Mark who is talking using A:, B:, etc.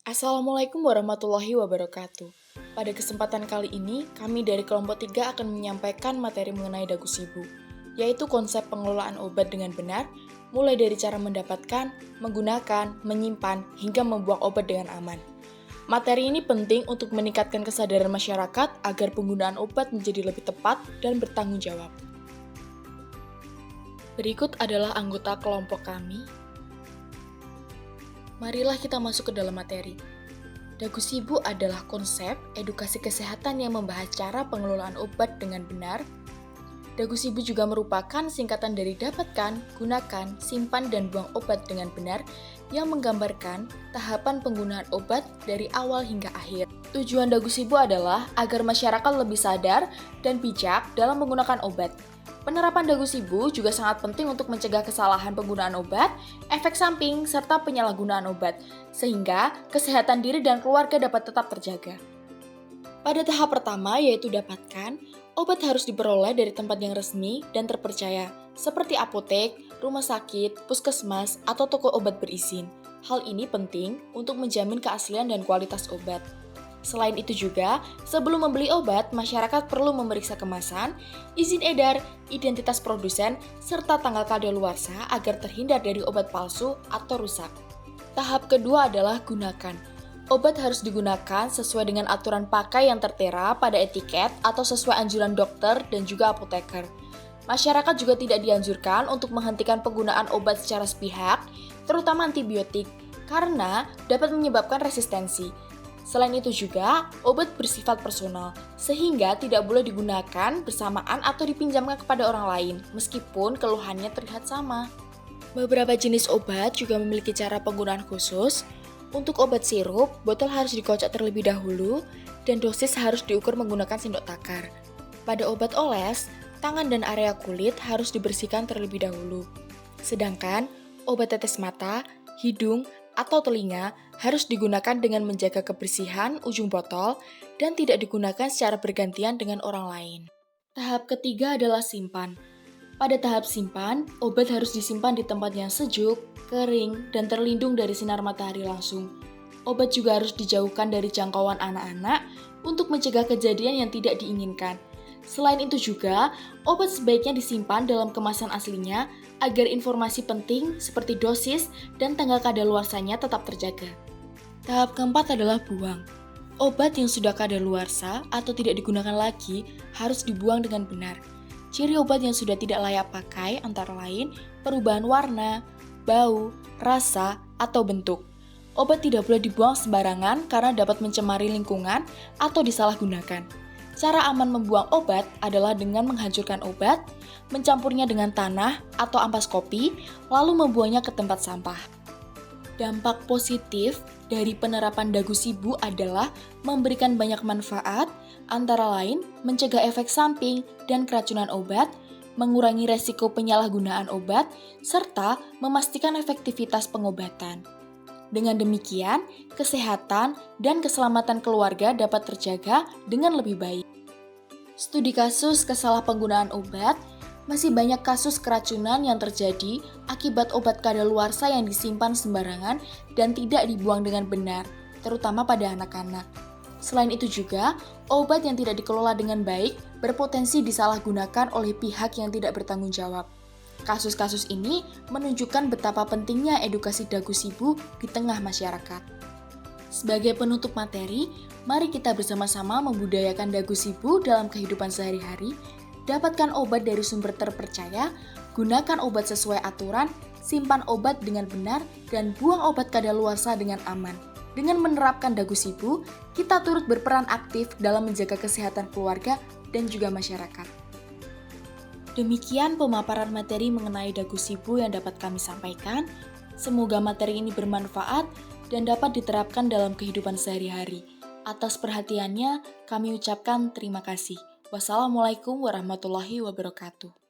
A: Assalamualaikum warahmatullahi wabarakatuh. Pada kesempatan kali ini, kami dari kelompok 3 akan menyampaikan materi mengenai dagu sibu, yaitu konsep pengelolaan obat dengan benar, mulai dari cara mendapatkan, menggunakan, menyimpan, hingga membuang obat dengan aman. Materi ini penting untuk meningkatkan kesadaran masyarakat agar penggunaan obat menjadi lebih tepat dan bertanggung jawab. Berikut adalah anggota kelompok kami. Marilah kita masuk ke dalam materi. Dagu sibu adalah konsep edukasi kesehatan yang membahas cara pengelolaan obat dengan benar. Dagu sibu juga merupakan singkatan dari dapatkan, gunakan, simpan, dan buang obat dengan benar yang menggambarkan tahapan penggunaan obat dari awal hingga akhir. Tujuan dagu sibu adalah agar masyarakat lebih sadar dan bijak dalam menggunakan obat. Penerapan dagu sibu juga sangat penting untuk mencegah kesalahan penggunaan obat, efek samping, serta penyalahgunaan obat, sehingga kesehatan diri dan keluarga dapat tetap terjaga. Pada tahap pertama, yaitu dapatkan, obat harus diperoleh dari tempat yang resmi dan terpercaya, seperti apotek, rumah sakit, puskesmas, atau toko obat berizin. Hal ini penting untuk menjamin keaslian dan kualitas obat. Selain itu juga, sebelum membeli obat, masyarakat perlu memeriksa kemasan, izin edar, identitas produsen, serta tanggal kadaluarsa agar terhindar dari obat palsu atau rusak. Tahap kedua adalah gunakan. Obat harus digunakan sesuai dengan aturan pakai yang tertera pada etiket atau sesuai anjuran dokter dan juga apoteker. Masyarakat juga tidak dianjurkan untuk menghentikan penggunaan obat secara sepihak, terutama antibiotik, karena dapat menyebabkan resistensi. Selain itu juga, obat bersifat personal, sehingga tidak boleh digunakan bersamaan atau dipinjamkan kepada orang lain, meskipun keluhannya terlihat sama. Beberapa jenis obat juga memiliki cara penggunaan khusus. Untuk obat sirup, botol harus dikocok terlebih dahulu, dan dosis harus diukur menggunakan sendok takar. Pada obat oles, tangan dan area kulit harus dibersihkan terlebih dahulu. Sedangkan, obat tetes mata, hidung, atau telinga harus digunakan dengan menjaga kebersihan ujung botol dan tidak digunakan secara bergantian dengan orang lain. Tahap ketiga adalah simpan. Pada tahap simpan, obat harus disimpan di tempat yang sejuk, kering, dan terlindung dari sinar matahari langsung. Obat juga harus dijauhkan dari jangkauan anak-anak untuk mencegah kejadian yang tidak diinginkan. Selain itu juga, obat sebaiknya disimpan dalam kemasan aslinya agar informasi penting seperti dosis dan tanggal kadaluarsanya tetap terjaga. Tahap keempat adalah buang. Obat yang sudah kadaluarsa atau tidak digunakan lagi harus dibuang dengan benar. Ciri obat yang sudah tidak layak pakai antara lain perubahan warna, bau, rasa, atau bentuk. Obat tidak boleh dibuang sembarangan karena dapat mencemari lingkungan atau disalahgunakan. Cara aman membuang obat adalah dengan menghancurkan obat, mencampurnya dengan tanah atau ampas kopi, lalu membuangnya ke tempat sampah. Dampak positif dari penerapan dagu sibu adalah memberikan banyak manfaat, antara lain mencegah efek samping dan keracunan obat, mengurangi resiko penyalahgunaan obat, serta memastikan efektivitas pengobatan. Dengan demikian, kesehatan dan keselamatan keluarga dapat terjaga dengan lebih baik. Studi kasus kesalahpenggunaan obat, masih banyak kasus keracunan yang terjadi akibat obat kadaluarsa yang disimpan sembarangan dan tidak dibuang dengan benar, terutama pada anak-anak. Selain itu juga, obat yang tidak dikelola dengan baik berpotensi disalahgunakan oleh pihak yang tidak bertanggung jawab. Kasus-kasus ini menunjukkan betapa pentingnya edukasi dagu sibu di tengah masyarakat. Sebagai penutup materi, mari kita bersama-sama membudayakan dagu sibu dalam kehidupan sehari-hari, dapatkan obat dari sumber terpercaya, gunakan obat sesuai aturan, simpan obat dengan benar, dan buang obat kadaluarsa dengan aman. Dengan menerapkan dagu sibu, kita turut berperan aktif dalam menjaga kesehatan keluarga dan juga masyarakat. Demikian pemaparan materi mengenai dagu sibu yang dapat kami sampaikan. Semoga materi ini bermanfaat dan dapat diterapkan dalam kehidupan sehari-hari. Atas perhatiannya, kami ucapkan terima kasih. Wassalamualaikum warahmatullahi wabarakatuh.